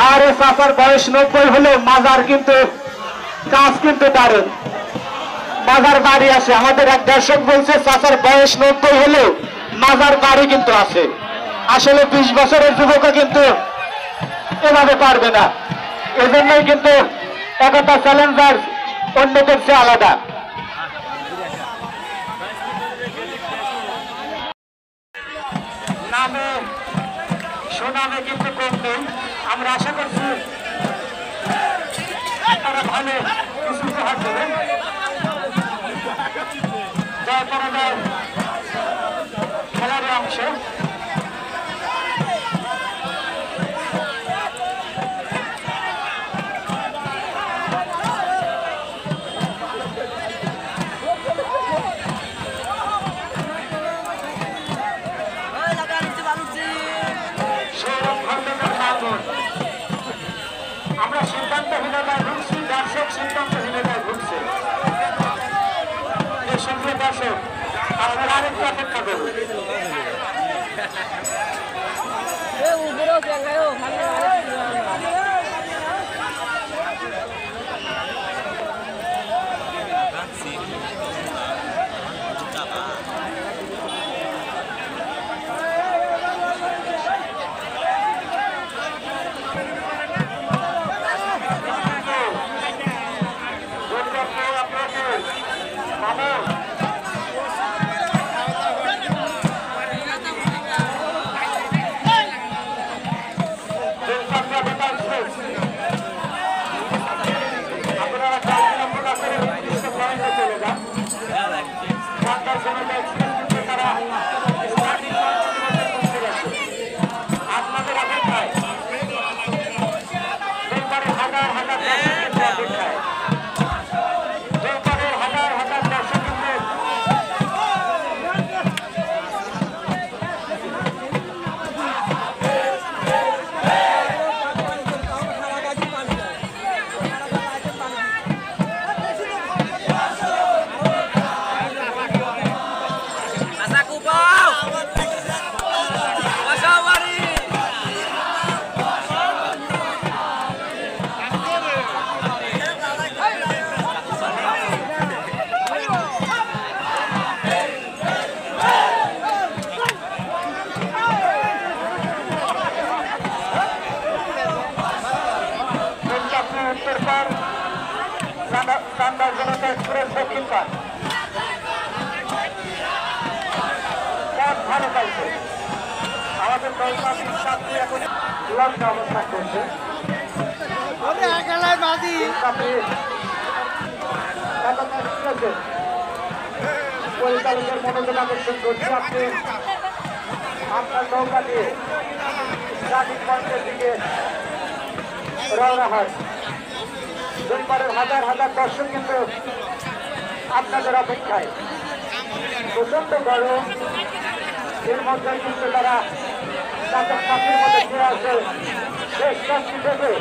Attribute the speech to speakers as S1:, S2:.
S1: আর এই চাচার বয়স 90 হলেও মাজার কিন্তু কাজ কিন্তু দারুণ, মাজার বাড়ি আছে। আমাদের এক দর্শক বলছে চাচার বয়স 90 হলেও মাজার বাড়ি কিন্তু আছে। আসলে 20 বছরের যুবক কিন্তু এভাবে পারবে না, এজন্যই কিন্তু একটা চ্যালেঞ্জার অন্যদের চেয়ে আলাদা। নামে সুনামে কিন্তু কম নেই, আমরা আশা করছি তারা ভালো কিছু উপহার দেবেন। জয় পরাজয় খেলার অংশ। আমরা সিদ্ধান্তহীনতায় ভুগছি, দর্শক সিদ্ধান্তহীনতায় ভুগছে। এই সঙ্গে দর্শক আপনারা আরেকটু অপেক্ষা করুন। ভালো পাইছে আমাদের ছাত্রী এখন লগ্ন অবস্থা করছে। পরিচালকের মনোযোগ আকর্ষণ করছে, আপনি আপনার নৌকা দিয়ে ট্রাফিক পয়েন্টের দিকে রওনা হয়। দুই পারের হাজার হাজার দর্শক কিন্তু আপনাদের অপেক্ষায়। প্রচন্ড গরম, এর মধ্যে কিন্তু তারা তাদের চাকরির মধ্যে ফিরে আসে শেষ চাকরি থেকে